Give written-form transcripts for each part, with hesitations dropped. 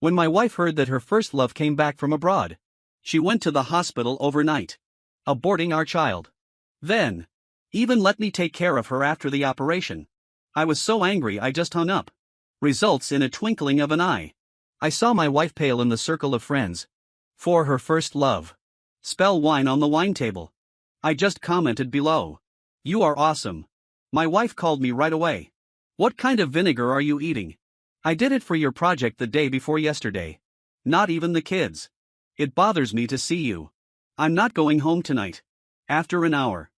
When my wife heard that her first love came back from abroad, she went to the hospital overnight, aborting our child. Then, even let me take care of her after the operation. I was so angry I just hung up. Results in a twinkling of an eye. I saw my wife pale in the circle of friends. For her first love. Spell wine on the wine table. I just commented below. You are awesome. My wife called me right away. What kind of vinegar are you eating? I did it for your project the day before yesterday. Not even the kids. It bothers me to see you. I'm not going home tonight. After an hour.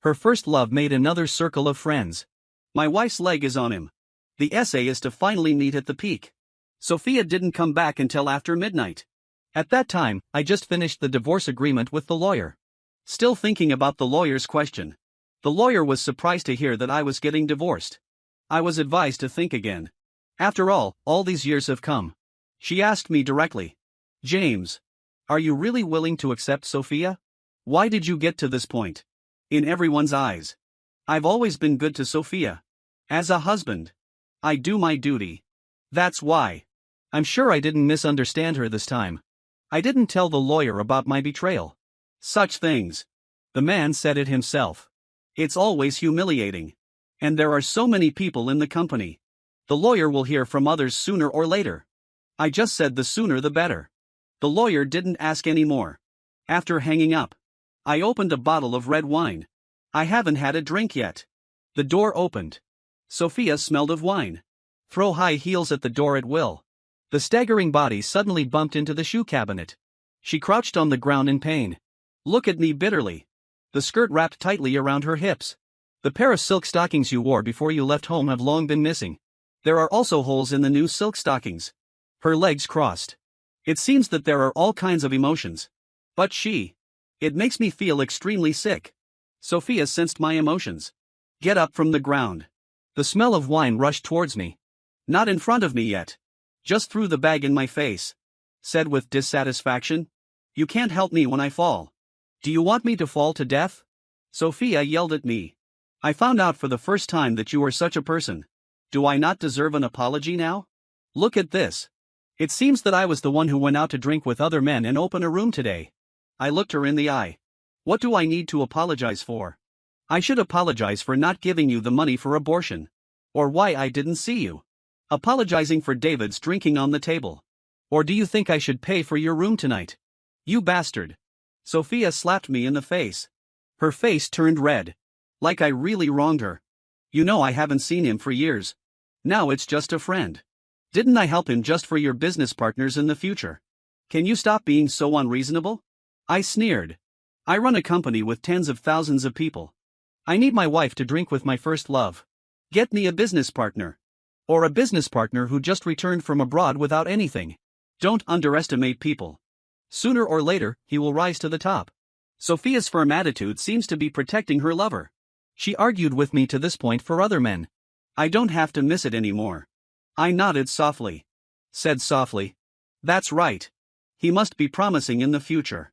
Her first love made another circle of friends. My wife's leg is on him. The essay is to finally meet at the peak. Sophia didn't come back until after midnight. At that time, I just finished the divorce agreement with the lawyer. Still thinking about the lawyer's question. The lawyer was surprised to hear that I was getting divorced. I was advised to think again. After all these years have come. She asked me directly. James, are you really willing to accept Sophia? Why did you get to this point? In everyone's eyes. I've always been good to Sophia. As a husband. I do my duty. That's why. I'm sure I didn't misunderstand her this time. I didn't tell the lawyer about my betrayal. Such things. The man said it himself. It's always humiliating. And there are so many people in the company. The lawyer will hear from others sooner or later. I just said the sooner the better. The lawyer didn't ask any more. After hanging up, I opened a bottle of red wine. I haven't had a drink yet. The door opened. Sophia smelled of wine. Throw high heels at the door at will. The staggering body suddenly bumped into the shoe cabinet. She crouched on the ground in pain. Look at me bitterly. The skirt wrapped tightly around her hips. The pair of silk stockings you wore before you left home have long been missing. There are also holes in the new silk stockings. Her legs crossed. It seems that there are all kinds of emotions. But it makes me feel extremely sick. Sophia sensed my emotions. Get up from the ground. The smell of wine rushed towards me. Not in front of me yet. Just threw the bag in my face. Said with dissatisfaction. You can't help me when I fall. Do you want me to fall to death? Sophia yelled at me. I found out for the first time that you are such a person. Do I not deserve an apology now? Look at this. It seems that I was the one who went out to drink with other men and open a room today. I looked her in the eye. What do I need to apologize for? I should apologize for not giving you the money for abortion. Or why I didn't see you. Apologizing for David's drinking on the table. Or do you think I should pay for your room tonight? You bastard. Sophia slapped me in the face. Her face turned red. Like I really wronged her. You know I haven't seen him for years. Now it's just a friend. Didn't I help him just for your business partners in the future? Can you stop being so unreasonable? I sneered. I run a company with tens of thousands of people. I need my wife to drink with my first love. Get me a business partner. Or a business partner who just returned from abroad without anything. Don't underestimate people. Sooner or later, he will rise to the top. Sophia's firm attitude seems to be protecting her lover. She argued with me to this point for other men. I don't have to miss it anymore. I nodded softly. Said softly. That's right. He must be promising in the future.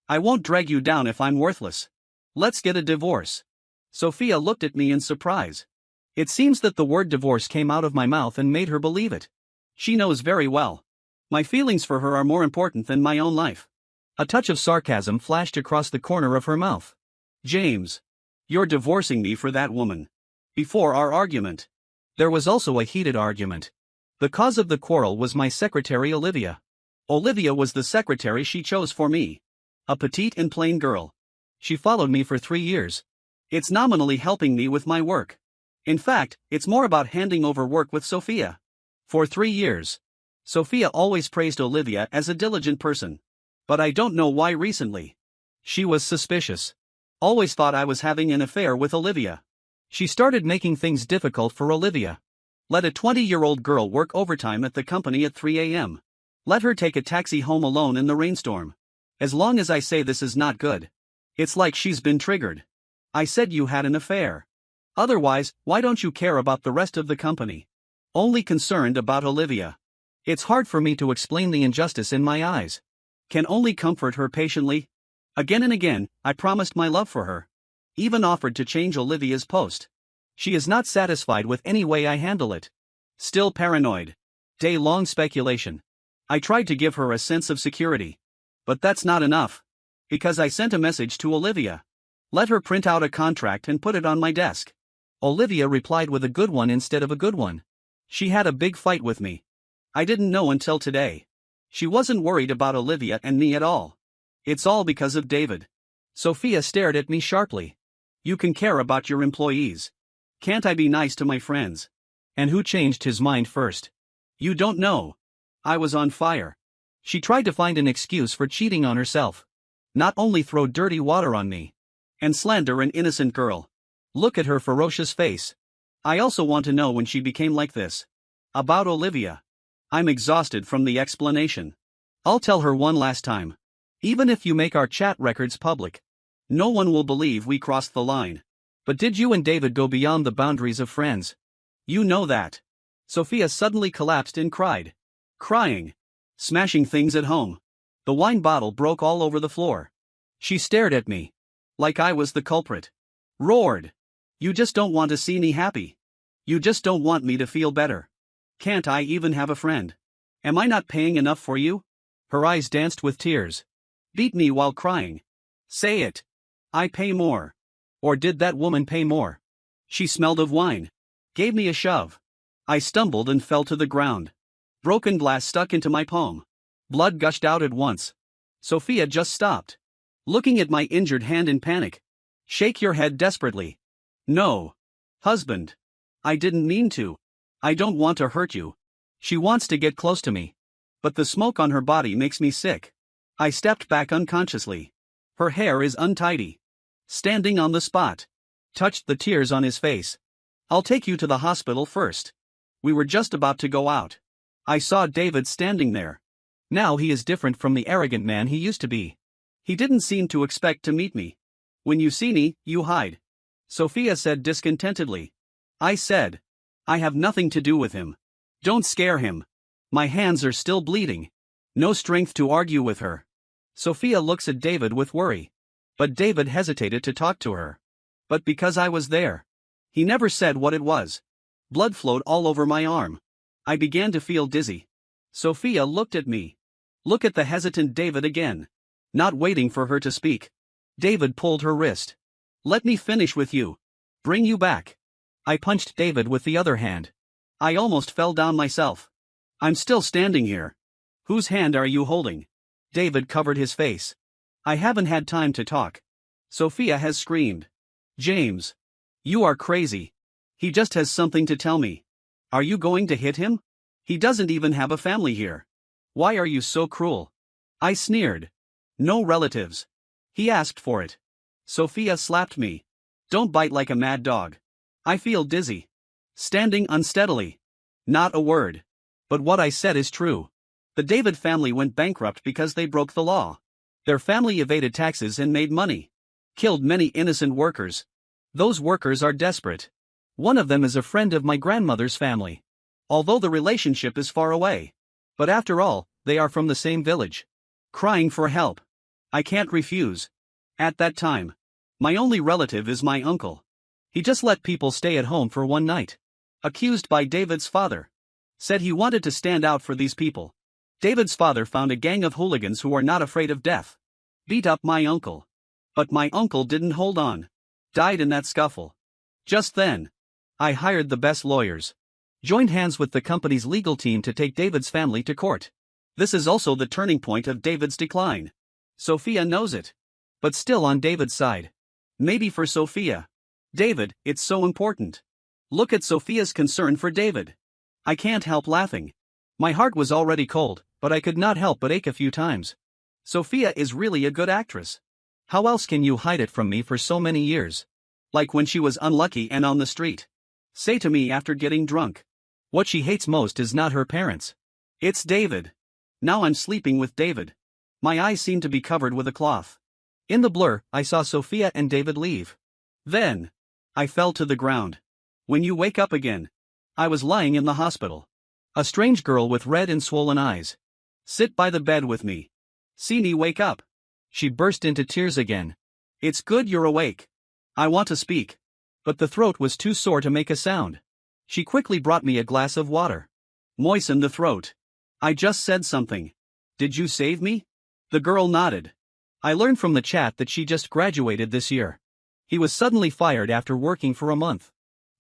I won't drag you down if I'm worthless. Let's get a divorce. Sophia looked at me in surprise. It seems that the word divorce came out of my mouth and made her believe it. She knows very well. My feelings for her are more important than my own life. A touch of sarcasm flashed across the corner of her mouth. James. You're divorcing me for that woman. Before our argument. There was also a heated argument. The cause of the quarrel was my secretary Olivia. Olivia was the secretary she chose for me. A petite and plain girl. She followed me for 3 years. It's nominally helping me with my work. In fact, it's more about handing over work with Sophia. For 3 years. Sophia always praised Olivia as a diligent person. But I don't know why recently. She was suspicious. Always thought I was having an affair with Olivia. She started making things difficult for Olivia. Let a 20-year-old girl work overtime at the company at 3 a.m. Let her take a taxi home alone in the rainstorm. As long as I say this is not good. It's like she's been triggered. I said you had an affair. Otherwise, why don't you care about the rest of the company? Only concerned about Olivia. It's hard for me to explain the injustice in my eyes. Can only comfort her patiently. Again and again, I promised my love for her. Even offered to change Olivia's post. She is not satisfied with any way I handle it. Still paranoid. Day-long speculation. I tried to give her a sense of security. But that's not enough. Because I sent a message to Olivia. Let her print out a contract and put it on my desk. Olivia replied with a good one instead of a good one. She had a big fight with me. I didn't know until today. She wasn't worried about Olivia and me at all. It's all because of David. Sophia stared at me sharply. You can care about your employees. Can't I be nice to my friends? And who changed his mind first? You don't know. I was on fire. She tried to find an excuse for cheating on herself. Not only throw dirty water on me. And slander an innocent girl. Look at her ferocious face. I also want to know when she became like this. About Olivia. I'm exhausted from the explanation. I'll tell her one last time. Even if you make our chat records public. No one will believe we crossed the line. But did you and David go beyond the boundaries of friends? You know that. Sophia suddenly collapsed and cried. Crying. Smashing things at home. The wine bottle broke all over the floor. She stared at me. Like I was the culprit. Roared. You just don't want to see me happy. You just don't want me to feel better. Can't I even have a friend? Am I not paying enough for you? Her eyes danced with tears. Beat me while crying. Say it. I pay more. Or did that woman pay more? She smelled of wine. Gave me a shove. I stumbled and fell to the ground. Broken glass stuck into my palm. Blood gushed out at once. Sophia just stopped. Looking at my injured hand in panic. Shake your head desperately. No. Husband. I didn't mean to. I don't want to hurt you. She wants to get close to me. But the smoke on her body makes me sick. I stepped back unconsciously. Her hair is untidy. Standing on the spot. Touched the tears on his face. I'll take you to the hospital first. We were just about to go out. I saw David standing there. Now he is different from the arrogant man he used to be. He didn't seem to expect to meet me. When you see me, you hide. Sophia said discontentedly. I said. I have nothing to do with him. Don't scare him. My hands are still bleeding. No strength to argue with her. Sophia looks at David with worry. But David hesitated to talk to her. But because I was there. He never said what it was. Blood flowed all over my arm. I began to feel dizzy. Sophia looked at me. Look at the hesitant David again. Not waiting for her to speak. David pulled her wrist. Let me finish with you. Bring you back. I punched David with the other hand. I almost fell down myself. I'm still standing here. Whose hand are you holding? David covered his face. I haven't had time to talk. Sophia has screamed. James. You are crazy. He just has something to tell me. Are you going to hit him? He doesn't even have a family here. Why are you so cruel? I sneered. No relatives. He asked for it. Sophia slapped me. Don't bite like a mad dog. I feel dizzy. Standing unsteadily. Not a word. But what I said is true. The David family went bankrupt because they broke the law. Their family evaded taxes and made money. Killed many innocent workers. Those workers are desperate. One of them is a friend of my grandmother's family. Although the relationship is far away. But after all, they are from the same village. Crying for help. I can't refuse. At that time. My only relative is my uncle. He just let people stay at home for one night. Accused by David's father. Said he wanted to stand out for these people. David's father found a gang of hooligans who are not afraid of death. Beat up my uncle. But my uncle didn't hold on. Died in that scuffle. Just then. I hired the best lawyers. Joined hands with the company's legal team to take David's family to court. This is also the turning point of David's decline. Sophia knows it. But still on David's side. Maybe for Sophia. David, it's so important. Look at Sophia's concern for David. I can't help laughing. My heart was already cold, but I could not help but ache a few times. Sophia is really a good actress. How else can you hide it from me for so many years? Like when she was unlucky and on the street. Say to me after getting drunk. What she hates most is not her parents. It's David. Now I'm sleeping with David. My eyes seem to be covered with a cloth. In the blur, I saw Sophia and David leave. Then. I fell to the ground. When you wake up again. I was lying in the hospital. A strange girl with red and swollen eyes. Sit by the bed with me. See me wake up. She burst into tears again. It's good you're awake. I want to speak. But the throat was too sore to make a sound. She quickly brought me a glass of water. Moisten the throat. I just said something. Did you save me? The girl nodded. I learned from the chat that she just graduated this year. He was suddenly fired after working for a month.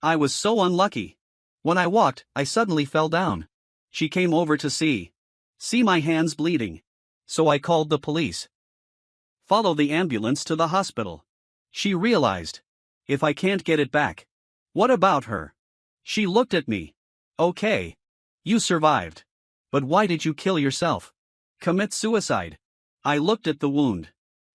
I was so unlucky. When I walked, I suddenly fell down. She came over to see my hands bleeding. So I called the police. Follow the ambulance to the hospital. She realized. If I can't get it back. What about her? She looked at me. Okay. You survived. But why did you kill yourself? Commit suicide. I looked at the wound.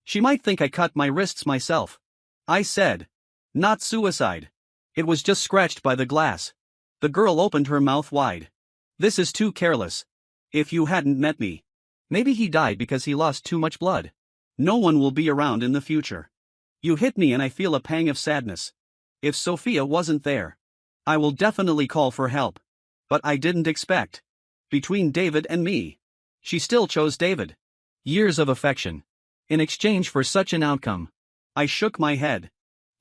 She might think I cut my wrists myself. I said. Not suicide. It was just scratched by the glass. The girl opened her mouth wide. This is too careless. If you hadn't met me. Maybe he died because he lost too much blood. No one will be around in the future. You hit me and I feel a pang of sadness. If Sophia wasn't there, I will definitely call for help. But I didn't expect. Between David and me. She still chose David. Years of affection. In exchange for such an outcome. I shook my head.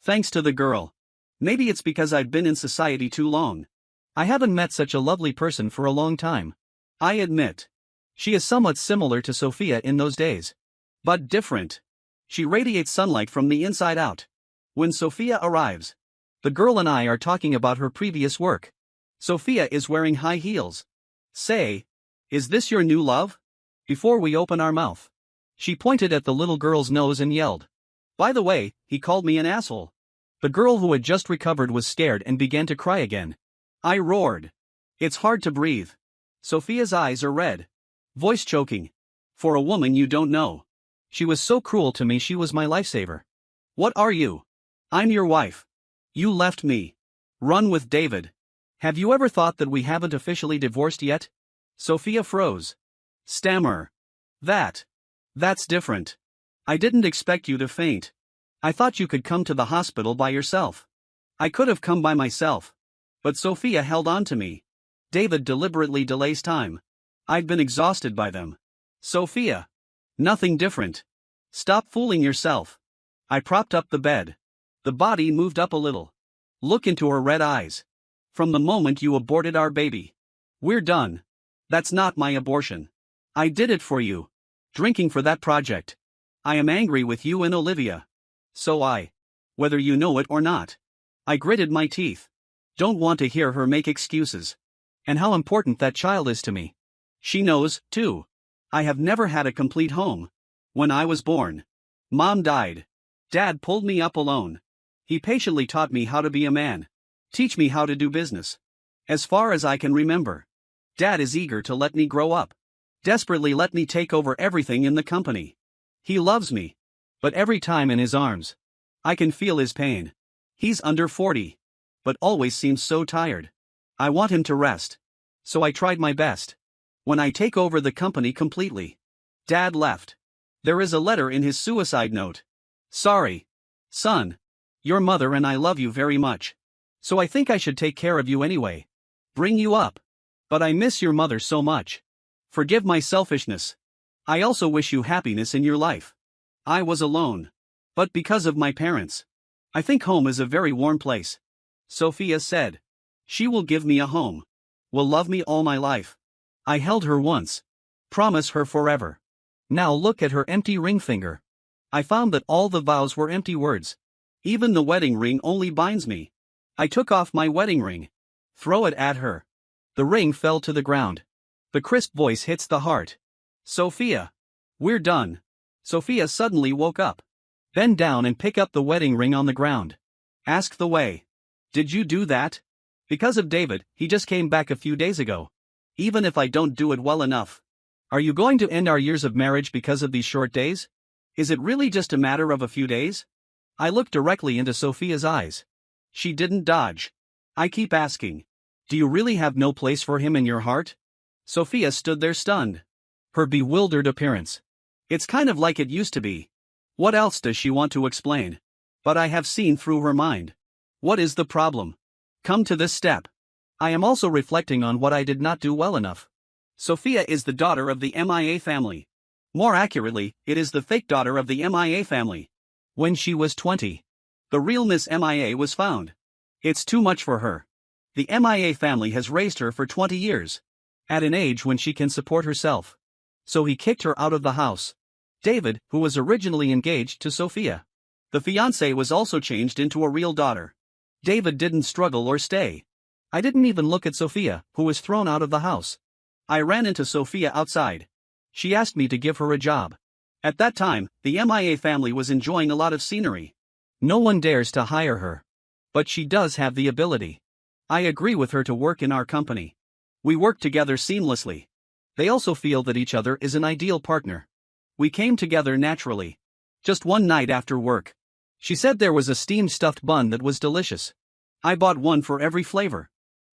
Thanks to the girl. Maybe it's because I've been in society too long. I haven't met such a lovely person for a long time. I admit. She is somewhat similar to Sophia in those days. But different. She radiates sunlight from the inside out. When Sophia arrives, the girl and I are talking about her previous work. Sophia is wearing high heels. Say, is this your new love? Before we open our mouth. She pointed at the little girl's nose and yelled. By the way, he called me an asshole. The girl who had just recovered was scared and began to cry again. I roared. It's hard to breathe. Sophia's eyes are red. Voice choking. For a woman you don't know. She was so cruel to me, she was my lifesaver. What are you? I'm your wife. You left me. Run with David. Have you ever thought that we haven't officially divorced yet? Sophia froze. Stammer. That's different. I didn't expect you to faint. I thought you could come to the hospital by yourself. I could have come by myself. But Sophia held on to me. David deliberately delays time. I've been exhausted by them. Sophia. Nothing different. Stop fooling yourself. I propped up the bed. The body moved up a little. Look into her red eyes. From the moment you aborted our baby. We're done. That's not my abortion. I did it for you. Drinking for that project. I am angry with you and Olivia. Whether you know it or not. I gritted my teeth. Don't want to hear her make excuses. And how important that child is to me. She knows, too. I have never had a complete home. When I was born, Mom died. Dad pulled me up alone. He patiently taught me how to be a man. Teach me how to do business. As far as I can remember. Dad is eager to let me grow up. Desperately let me take over everything in the company. He loves me. But every time in his arms, I can feel his pain. He's under 40. But always seems so tired. I want him to rest. So I tried my best. When I take over the company completely. Dad left. There is a letter in his suicide note. Sorry. Son. Your mother and I love you very much. So I think I should take care of you anyway. Bring you up. But I miss your mother so much. Forgive my selfishness. I also wish you happiness in your life. I was alone. But because of my parents. I think home is a very warm place. Sophia said. She will give me a home. Will love me all my life. I held her once. Promise her forever. Now look at her empty ring finger. I found that all the vows were empty words. Even the wedding ring only binds me. I took off my wedding ring. Throw it at her. The ring fell to the ground. The crisp voice hits the heart. Sophia. We're done. Sophia suddenly woke up. Bend down and pick up the wedding ring on the ground. Ask the way. Did you do that? Because of David, he just came back a few days ago. Even if I don't do it well enough. Are you going to end our years of marriage because of these short days? Is it really just a matter of a few days? I looked directly into Sophia's eyes. She didn't dodge. I keep asking. Do you really have no place for him in your heart? Sophia stood there stunned. Her bewildered appearance. It's kind of like it used to be. What else does she want to explain? But I have seen through her mind. What is the problem? Come to this step. I am also reflecting on what I did not do well enough. Sophia is the daughter of the MIA family. More accurately, it is the fake daughter of the MIA family. When she was 20, the real Miss MIA was found. It's too much for her. The MIA family has raised her for 20 years. At an age when she can support herself. So he kicked her out of the house. David, who was originally engaged to Sophia. The fiancée was also changed into a real daughter. David didn't struggle or stay. I didn't even look at Sophia, who was thrown out of the house. I ran into Sophia outside. She asked me to give her a job. At that time, the MIA family was enjoying a lot of scenery. No one dares to hire her. But she does have the ability. I agree with her to work in our company. We work together seamlessly. They also feel that each other is an ideal partner. We came together naturally. Just one night after work. She said there was a steamed stuffed bun that was delicious. I bought one for every flavor.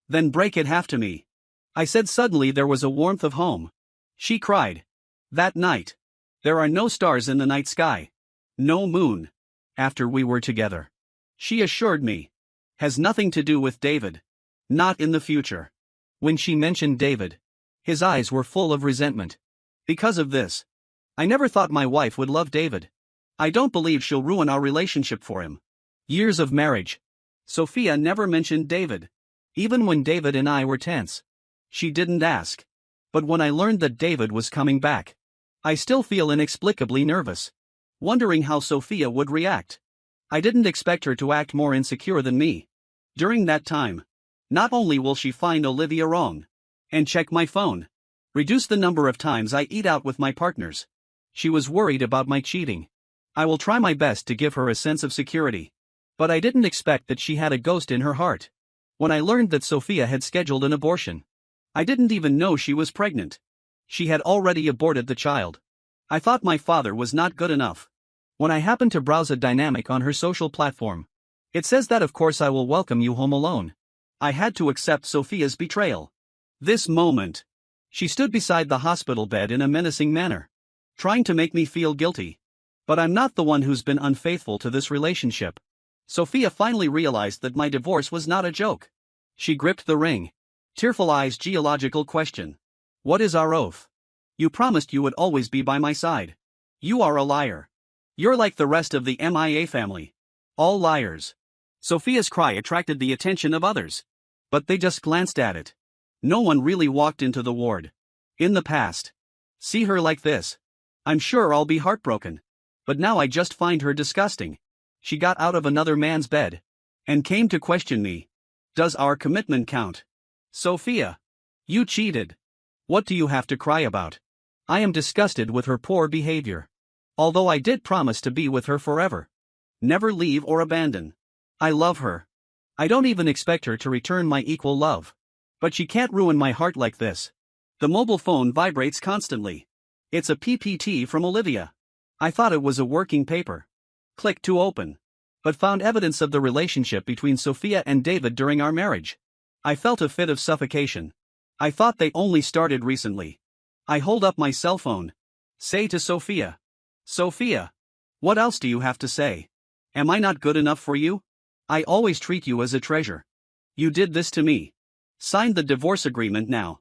Then break it half to me. I said suddenly there was a warmth of home. She cried. That night. There are no stars in the night sky. No moon. After we were together. She assured me. Has nothing to do with David. Not in the future. When she mentioned David. His eyes were full of resentment. Because of this. I never thought my wife would love David. I don't believe she'll ruin our relationship for him. Years of marriage. Sophia never mentioned David. Even when David and I were tense. She didn't ask. But when I learned that David was coming back. I still feel inexplicably nervous. Wondering how Sophia would react. I didn't expect her to act more insecure than me. During that time. Not only will she find Olivia wrong. And check my phone. Reduce the number of times I eat out with my partners. She was worried about my cheating. I will try my best to give her a sense of security. But I didn't expect that she had a ghost in her heart. When I learned that Sophia had scheduled an abortion. I didn't even know she was pregnant. She had already aborted the child. I thought my father was not good enough. When I happened to browse a dynamic on her social platform. It says that of course I will welcome you home alone. I had to accept Sophia's betrayal. This moment. She stood beside the hospital bed in a menacing manner. Trying to make me feel guilty. But I'm not the one who's been unfaithful to this relationship. Sophia finally realized that my divorce was not a joke. She gripped the ring. Tearful eyes. Geological question. What is our oath? You promised you would always be by my side. You are a liar. You're like the rest of the MIA family. All liars. Sophia's cry attracted the attention of others. But they just glanced at it. No one really walked into the ward. In the past. See her like this. I'm sure I'll be heartbroken. But now I just find her disgusting. She got out of another man's bed. And came to question me. Does our commitment count? Sophia. You cheated. What do you have to cry about? I am disgusted with her poor behavior. Although I did promise to be with her forever. Never leave or abandon. I love her. I don't even expect her to return my equal love. But she can't ruin my heart like this. The mobile phone vibrates constantly. It's a PPT from Olivia. I thought it was a working paper. Click to open. But found evidence of the relationship between Sophia and David during our marriage. I felt a fit of suffocation. I thought they only started recently. I hold up my cell phone. Say to Sophia. Sophia. What else do you have to say? Am I not good enough for you? I always treat you as a treasure. You did this to me. Sign the divorce agreement now.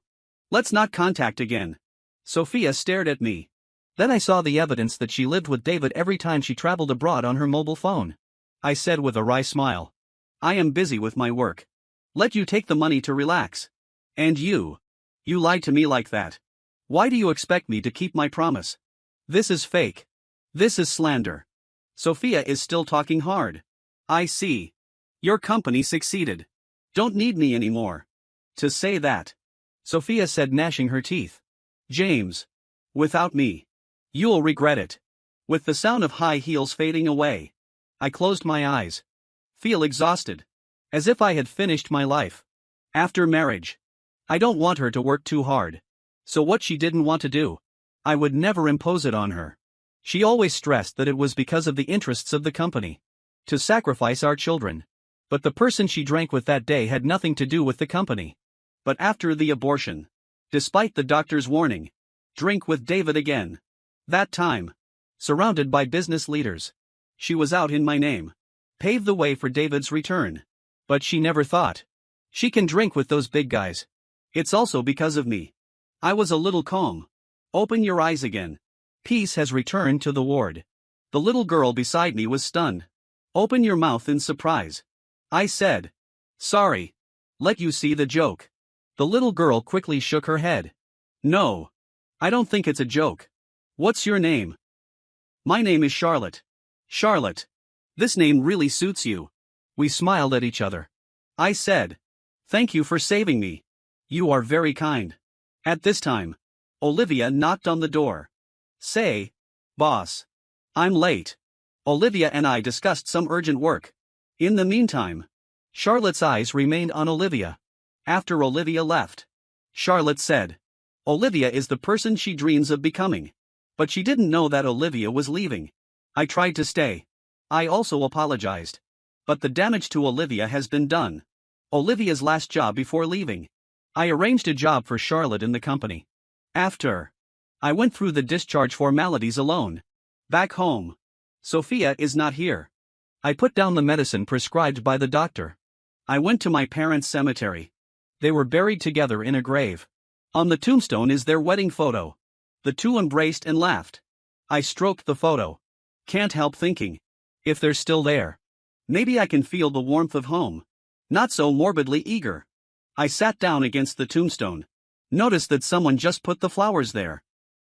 Let's not contact again. Sophia stared at me. Then I saw the evidence that she lived with David every time she traveled abroad on her mobile phone. I said with a wry smile. I am busy with my work. Let you take the money to relax. And you. You lied to me like that. Why do you expect me to keep my promise? This is fake. This is slander. Sophia is still talking hard. I see. Your company succeeded. Don't need me anymore. To say that. Sophia said, gnashing her teeth. James. Without me. You'll regret it. With the sound of high heels fading away. I closed my eyes. Feel exhausted. As if I had finished my life. After marriage. I don't want her to work too hard. So what she didn't want to do. I would never impose it on her. She always stressed that it was because of the interests of the company. To sacrifice our children. But the person she drank with that day had nothing to do with the company. But after the abortion. Despite the doctor's warning. Drink with David again. That time. Surrounded by business leaders. She was out in my name. Paved the way for David's return. But she never thought. She can drink with those big guys. It's also because of me. I was a little calm. Open your eyes again. Peace has returned to the ward. The little girl beside me was stunned. Open your mouth in surprise. I said. Sorry. Let you see the joke. The little girl quickly shook her head. No. I don't think it's a joke. What's your name? My name is Charlotte. Charlotte. This name really suits you. We smiled at each other. I said. Thank you for saving me. You are very kind. At this time, Olivia knocked on the door. Say, boss. I'm late. Olivia and I discussed some urgent work. In the meantime, Charlotte's eyes remained on Olivia. After Olivia left, Charlotte said, Olivia is the person she dreams of becoming. But she didn't know that Olivia was leaving. I tried to stay. I also apologized. But the damage to Olivia has been done. Olivia's last job before leaving. I arranged a job for Charlotte in the company. After, I went through the discharge formalities alone. Back home, Sophia is not here. I put down the medicine prescribed by the doctor. I went to my parents' cemetery. They were buried together in a grave. On the tombstone is their wedding photo. The two embraced and laughed. I stroked the photo. Can't help thinking. If they're still there, maybe I can feel the warmth of home. Not so morbidly eager. I sat down against the tombstone. Noticed that someone just put the flowers there.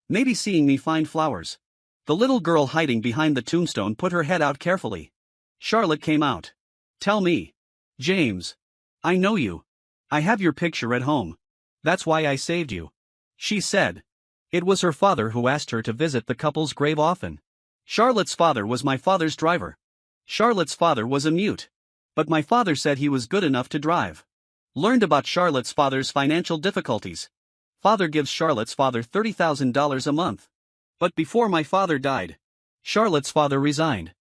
Maybe seeing me find flowers. The little girl hiding behind the tombstone put her head out carefully. Charlotte came out. Tell me. James. I know you. I have your picture at home. That's why I saved you. She said. It was her father who asked her to visit the couple's grave often. Charlotte's father was my father's driver. Charlotte's father was a mute. But my father said he was good enough to drive. Learned about Charlotte's father's financial difficulties. Father gives Charlotte's father $30,000 a month. But before my father died, Charlotte's father resigned.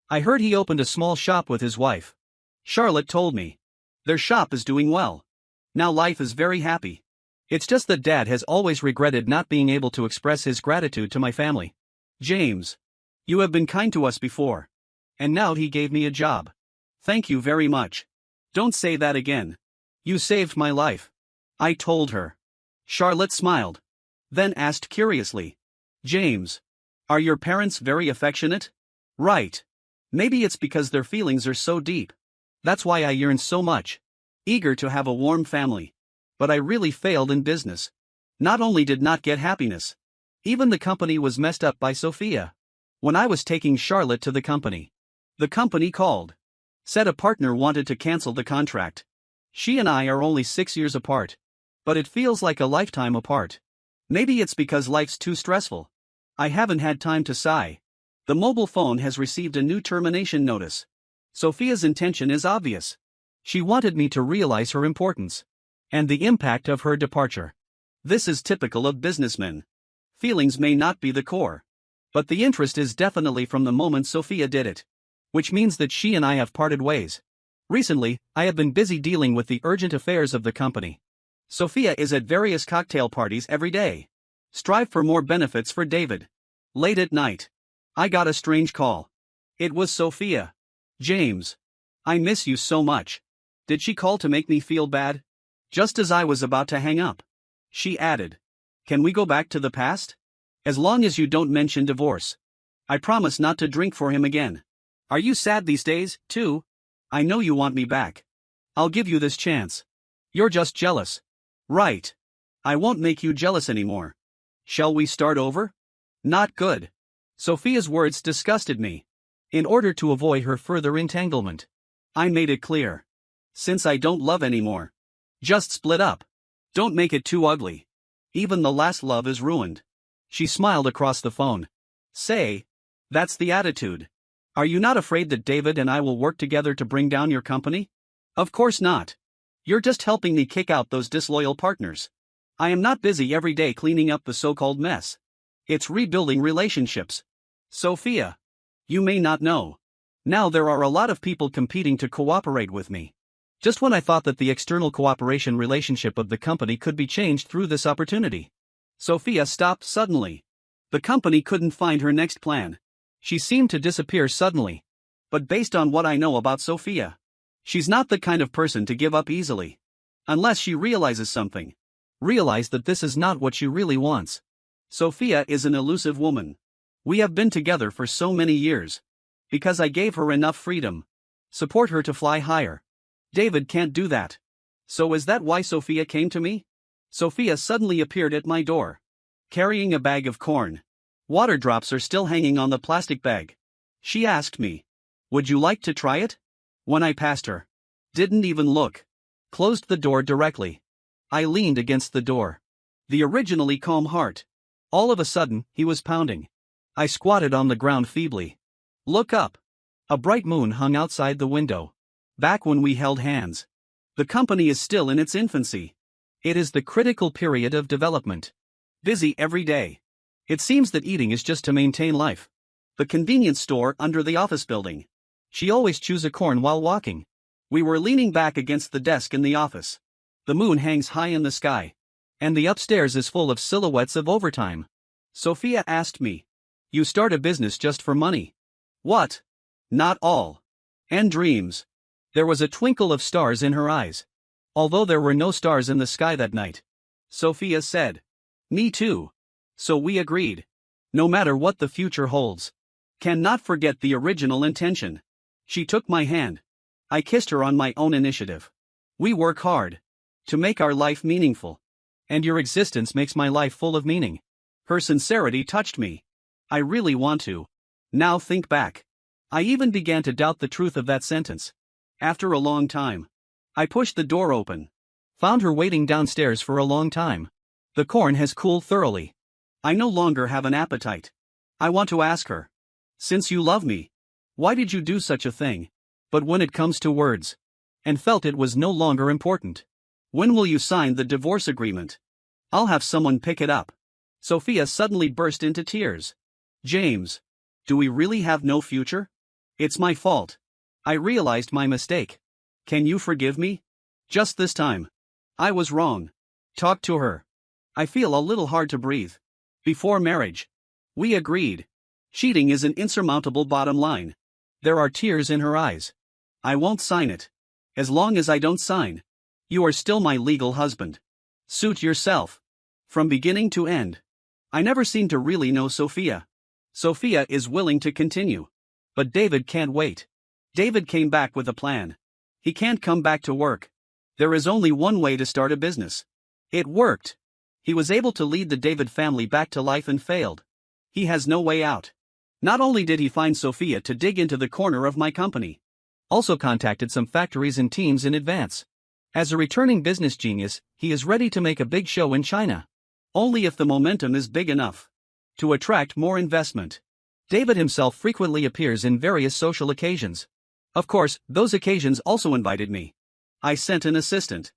I heard he opened a small shop with his wife. Charlotte told me. Their shop is doing well. Now life is very happy. It's just that Dad has always regretted not being able to express his gratitude to my family. James. You have been kind to us before. And now he gave me a job. Thank you very much. Don't say that again. You saved my life. I told her. Charlotte smiled. Then asked curiously. James. Are your parents very affectionate? Right. Maybe it's because their feelings are so deep. That's why I yearn so much. Eager to have a warm family. But I really failed in business. Not only did not get happiness. Even the company was messed up by Sophia. When I was taking Charlotte to the company called. Said a partner wanted to cancel the contract. She and I are only 6 years apart. But it feels like a lifetime apart. Maybe it's because life's too stressful. I haven't had time to sigh. The mobile phone has received a new termination notice. Sophia's intention is obvious. She wanted me to realize her importance. And the impact of her departure. This is typical of businessmen. Feelings may not be the core. But the interest is definitely from the moment Sophia did it. Which means that she and I have parted ways. Recently, I have been busy dealing with the urgent affairs of the company. Sophia is at various cocktail parties every day. Strive for more benefits for David. Late at night, I got a strange call. It was Sophia. James. I miss you so much. Did she call to make me feel bad? Just as I was about to hang up, she added. Can we go back to the past? As long as you don't mention divorce. I promise not to drink for him again. Are you sad these days, too? I know you want me back. I'll give you this chance. You're just jealous. Right. I won't make you jealous anymore. Shall we start over? Not good. Sophia's words disgusted me. In order to avoid her further entanglement, I made it clear. Since I don't love anymore. Just split up. Don't make it too ugly. Even the last love is ruined. She smiled across the phone. Say, that's the attitude. Are you not afraid that David and I will work together to bring down your company? Of course not. You're just helping me kick out those disloyal partners. I am not busy every day cleaning up the so-called mess. It's rebuilding relationships. Sophia. You may not know. Now there are a lot of people competing to cooperate with me. Just when I thought that the external cooperation relationship of the company could be changed through this opportunity. Sophia stopped suddenly. The company couldn't find her next plan. She seemed to disappear suddenly. But based on what I know about Sophia, she's not the kind of person to give up easily. Unless she realizes something. Realize that this is not what she really wants. Sophia is an elusive woman. We have been together for so many years. Because I gave her enough freedom. Support her to fly higher. David can't do that. So is that why Sophia came to me? Sophia suddenly appeared at my door, carrying a bag of corn. Water drops are still hanging on the plastic bag. She asked me, "Would you like to try it?" When I passed her, didn't even look, closed the door directly. I leaned against the door. The originally calm heart. All of a sudden, he was pounding. I squatted on the ground feebly. Look up. A bright moon hung outside the window. Back when we held hands. The company is still in its infancy. It is the critical period of development. Busy every day. It seems that eating is just to maintain life. The convenience store under the office building. She always chews a corn while walking. We were leaning back against the desk in the office. The moon hangs high in the sky. And the upstairs is full of silhouettes of overtime. Sophia asked me, "You start a business just for money?" What? Not all. And dreams. There was a twinkle of stars in her eyes. Although there were no stars in the sky that night. Sophia said, "Me too." So we agreed. No matter what the future holds. Cannot forget the original intention. She took my hand. I kissed her on my own initiative. We work hard. To make our life meaningful. And your existence makes my life full of meaning. Her sincerity touched me. I really want to. Now think back. I even began to doubt the truth of that sentence. After a long time. I pushed the door open. Found her waiting downstairs for a long time. The corn has cooled thoroughly. I no longer have an appetite. I want to ask her. Since you love me, why did you do such a thing? But when it comes to words. And felt it was no longer important. When will you sign the divorce agreement? I'll have someone pick it up. Sophia suddenly burst into tears. James. Do we really have no future? It's my fault. I realized my mistake. Can you forgive me? Just this time. I was wrong. Talk to her. I feel a little hard to breathe. Before marriage. We agreed. Cheating is an insurmountable bottom line. There are tears in her eyes. I won't sign it. As long as I don't sign. You are still my legal husband. Suit yourself. From beginning to end. I never seemed to really know Sophia. Sophia is willing to continue. But David can't wait. David came back with a plan. He can't come back to work. There is only one way to start a business. It worked. He was able to lead the David family back to life and failed. He has no way out. Not only did he find Sophia to dig into the corner of my company, also contacted some factories and teams in advance. As a returning business genius, he is ready to make a big show in China. Only if the momentum is big enough to attract more investment. David himself frequently appears in various social occasions. Of course, those occasions also invited me. I sent an assistant.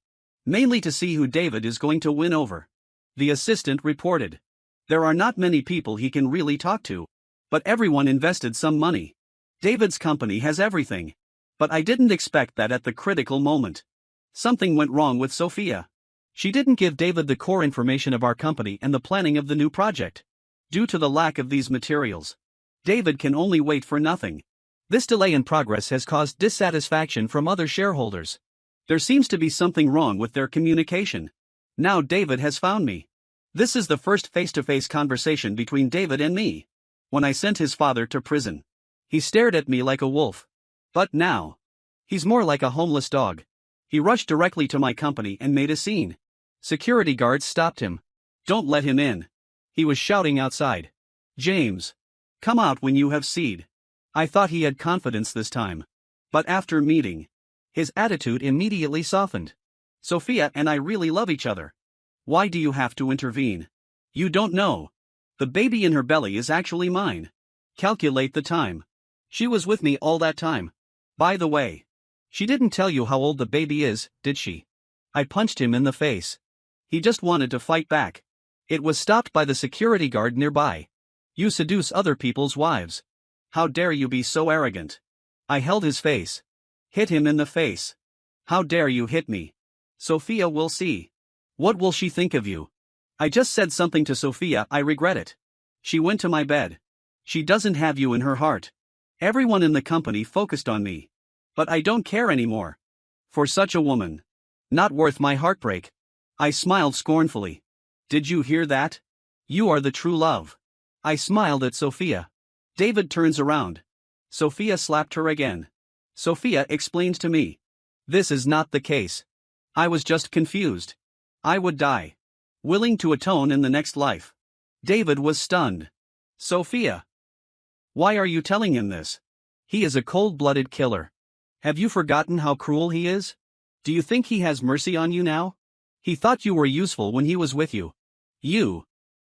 Mainly to see who David is going to win over. The assistant reported. There are not many people he can really talk to. But everyone invested some money. David's company has everything. But I didn't expect that at the critical moment. Something went wrong with Sophia. She didn't give David the core information of our company and the planning of the new project. Due to the lack of these materials, David can only wait for nothing. This delay in progress has caused dissatisfaction from other shareholders. There seems to be something wrong with their communication. Now David has found me. This is the first face-to-face conversation between David and me. When I sent his father to prison, he stared at me like a wolf. But now, he's more like a homeless dog. He rushed directly to my company and made a scene. Security guards stopped him. Don't let him in. He was shouting outside. James. Come out when you have seed. I thought he had confidence this time. But after meeting, his attitude immediately softened. Sophia and I really love each other. Why do you have to intervene? You don't know. The baby in her belly is actually mine. Calculate the time. She was with me all that time. By the way, she didn't tell you how old the baby is, did she? I punched him in the face. He just wanted to fight back. It was stopped by the security guard nearby. You seduce other people's wives. How dare you be so arrogant? I held his face. Hit him in the face. How dare you hit me? Sophia will see. What will she think of you? I just said something to Sophia, I regret it. She went to my bed. She doesn't have you in her heart. Everyone in the company focused on me. But I don't care anymore. For such a woman. Not worth my heartbreak. I smiled scornfully. Did you hear that? You are the true love. I smiled at Sophia. David turns around. Sophia slapped her again. Sophia explains to me. This is not the case. I was just confused. I would die. willing to atone in the next life. David was stunned. Sophia. Why are you telling him this? He is a cold-blooded killer. Have you forgotten how cruel he is? Do you think he has mercy on you now? He thought you were useful when he was with you.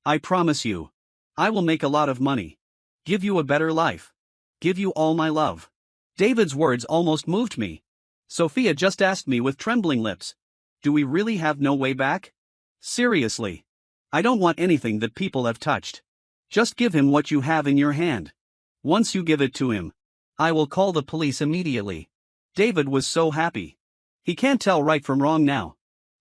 I promise you. I will make a lot of money. Give you a better life. Give you all my love. David's words almost moved me. Sophia just asked me with trembling lips. Do we really have no way back? Seriously. I don't want anything that people have touched. Just give him what you have in your hand. Once you give it to him, I will call the police immediately. David was so happy. He can't tell right from wrong now.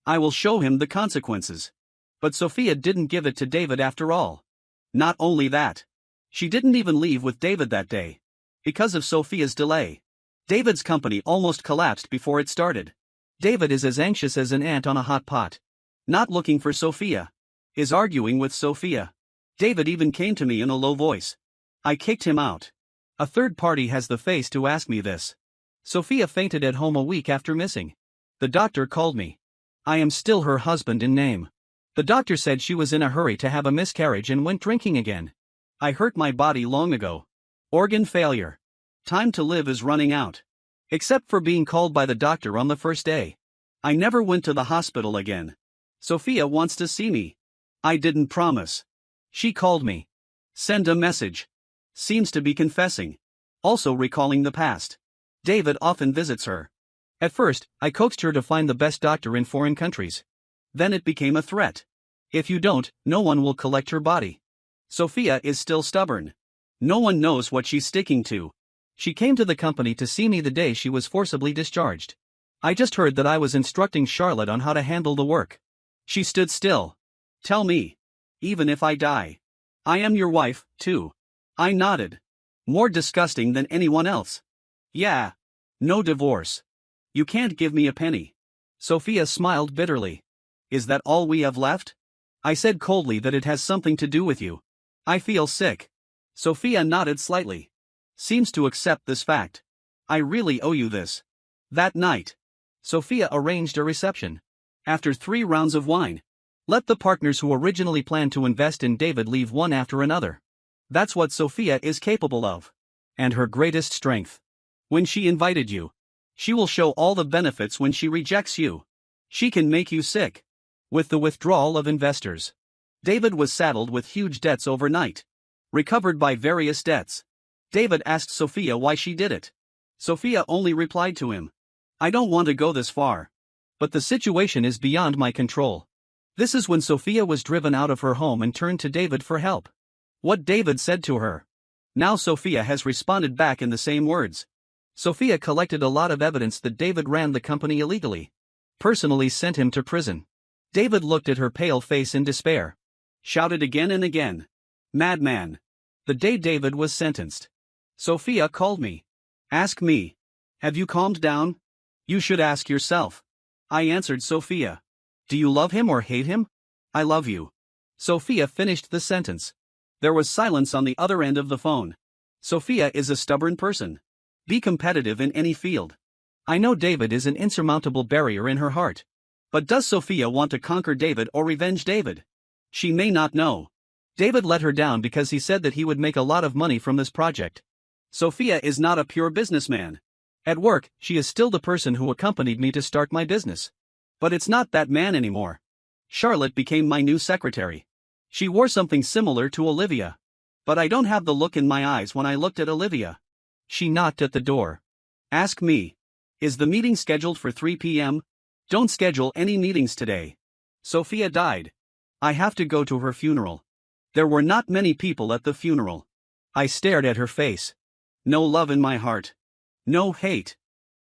I will show him the consequences. But Sophia didn't give it to David after all. Not only that. She didn't even leave with David that day. Because of Sophia's delay. David's company almost collapsed before it started. David is as anxious as an ant on a hot pot. Not looking for Sophia. Is arguing with Sophia. David even came to me in a low voice. I kicked him out. A third party has the face to ask me this. Sophia fainted at home a week after missing. The doctor called me. I am still her husband in name. The doctor said she was in a hurry to have a miscarriage and went drinking again. I hurt my body long ago. Organ failure. Time to live is running out. Except for being called by the doctor on the first day. I never went to the hospital again. Sophia wants to see me. I didn't promise. She called me. Send a message. Seems to be confessing. Also recalling the past. David often visits her. At first, I coaxed her to find the best doctor in foreign countries. Then it became a threat. If you don't, no one will collect her body. Sophia is still stubborn. No one knows what she's sticking to. She came to the company to see me the day she was forcibly discharged. I just heard that I was instructing Charlotte on how to handle the work. She stood still. Tell me. Even if I die. I am your wife, too. I nodded. More disgusting than anyone else. Yeah. No divorce. You can't give me a penny. Sophia smiled bitterly. Is that all we have left? I said coldly that it has something to do with you. I feel sick. Sophia nodded slightly. Seems to accept this fact. I really owe you this. That night, Sophia arranged a reception. After 3 rounds of wine. Let the partners who originally planned to invest in David leave one after another. That's what Sophia is capable of. And her greatest strength. When she invited you, she will show all the benefits when she rejects you. She can make you sick. With the withdrawal of investors, David was saddled with huge debts overnight. Recovered by various debts. David asked Sophia why she did it. Sophia only replied to him. I don't want to go this far. But the situation is beyond my control. This is when Sophia was driven out of her home and turned to David for help. What David said to her. Now Sophia has responded back in the same words. Sophia collected a lot of evidence that David ran the company illegally. Personally sent him to prison. David looked at her pale face in despair. Shouted again and again. Madman. The day David was sentenced. Sophia called me. Ask me. Have you calmed down? You should ask yourself. I answered Sophia. Do you love him or hate him? I love you. Sophia finished the sentence. There was silence on the other end of the phone. Sophia is a stubborn person. Be competitive in any field. I know David is an insurmountable barrier in her heart. But does Sophia want to conquer David or revenge David? She may not know. David let her down because he said that he would make a lot of money from this project. Sophia is not a pure businessman. At work, she is still the person who accompanied me to start my business. But it's not that man anymore. Charlotte became my new secretary. She wore something similar to Olivia. But I don't have the look in my eyes when I looked at Olivia. She knocked at the door. Ask me. Is the meeting scheduled for 3 p.m.? Don't schedule any meetings today. Sophia died. I have to go to her funeral. There were not many people at the funeral. I stared at her face. No love in my heart. No hate.